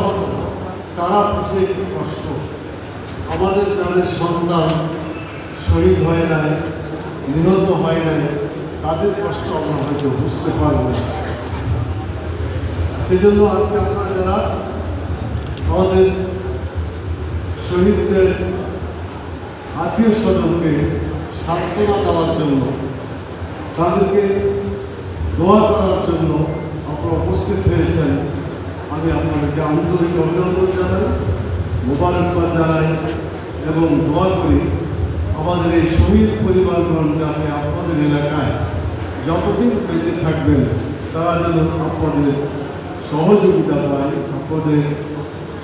হতো তারা বুঝে কি কষ্ট। আমাদের যাদের সন্তান শহীদ হয় নাই, নিহত হয় নাই, তাদের কষ্ট আমরা হয়তো বুঝতে পারব না। সেজন্য আজকে আমরা যারা আমাদের শহীদদের আত্মীয় স্বজনকে সান্ত্বনা দেওয়ার জন্য, তাদেরকে দোয়া করার জন্য আপনারা উপস্থিত হয়েছেন, আমি আপনাদেরকে আন্তরিক অভিনন্দন জানাই, মোবারকবাদ জানাই এবং দোয়া করি আমাদের এই শহীদ পরিবারগণ যাতে আপনাদের এলাকায় যতদিন বেঁচে থাকবেন তারা যেন আপনাদের সহযোগিতা পায়, আপনাদের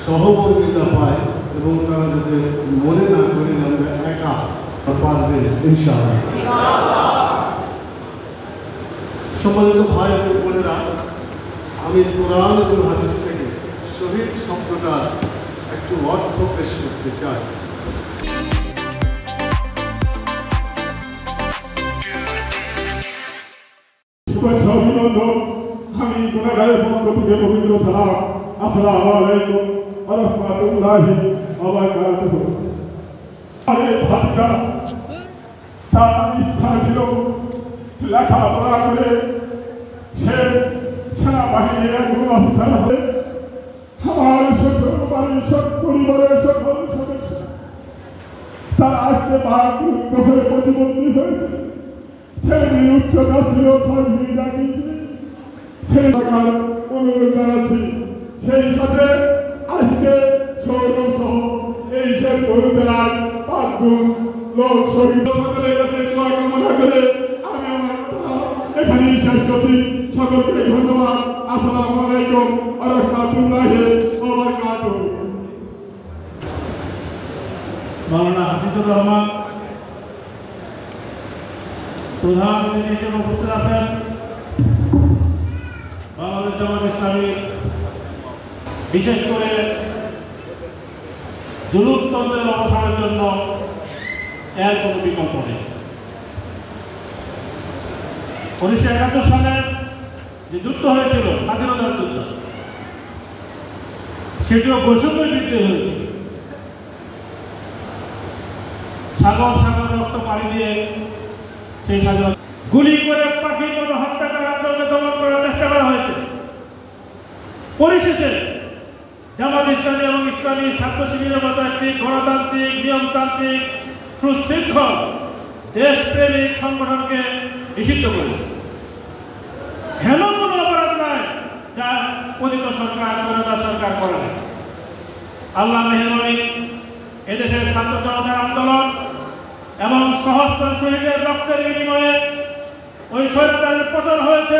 সহমর্মিতা পায় এবং তারা যাতে মনে না করে আমরা একা পারবে ইনশাআল্লাহ। সম্মানিত ভাই ও বোনেরা, আমি কোরআন এবং হাদিস থেকে শহীদ শব্দটার একটু অর্থ পেশ করতে চাই। অভিনন্দন, আমি গুনাহগারের পক্ষ থেকে পবিত্র সালাম, আসসালামু আলাইকুম ওয়া রাহমাতুল্লাহি ওয়া বারাকাতুহু। আরে ভাতিজা, তার ইচ্ছা ছিল লেখাপড়া করে সে সেনাবাহিনীর একজন অফিসার হবে। আমার সকল বাড়ির পরিবারের সকল সদস্য তারা আজকে বাহাদুর হয়ে প্রতিবন্ধী হয়েছে। ছেলে উচ্চতা ছিল ছেলে টাকার অনুরোধ জানাচ্ছি। সেই সাথে আজকে সৌরভ সহ এই শেরপুর জেলায় 5 জন লোক শহীদ কামনা করে আমি আমার এখানেই শেষ করছি। সকলকে ধন্যবাদ। আসসালামু আলাইকুম ওয়া রাহমাতুল্লাহি ওয়া বারাকাতুহু। মাওলানা হাফিজুর রহমান প্রধান অতিথি হিসেবে উপস্থিত আছেন। বাংলাদেশ জামাত ইসলামী বিশেষ করে জুলুমতন্ত্রের অবসানের জন্য এর কোনো বিকল্প নেই। 1971 সালে যে যুদ্ধ হয়েছিল, স্বাধীনতার যুদ্ধ, সেটিও বৈষম্যের বিরুদ্ধে হয়েছিল। সাগর সাগর রক্ত পানি দিয়ে সেই স্বাধীনতা গুলি করে পাখির মতো হত্যা করার আন্দোলনকে দমন করার চেষ্টা করা হয়েছে। পরিশেষে জামাত ইসলামী এবং ইসলামী ছাত্র শিবিরের মতো একটি গণতান্ত্রিক, নিয়মতান্ত্রিক, সুশৃঙ্খল, দেশপ্রেমিক সংগঠনকে নিষিদ্ধ করেছে। হেন কোনো অপরাধ নয় যা পতিত সরকার, স্বৈরাচার সরকার করে না। আল্লাহ মেহরবানি, এদেশের ছাত্র জনতার আন্দোলন এবং সহস্র শহীদের রক্তের বিনিময়ে ওই স্বৈরাচারের পতন হয়েছে।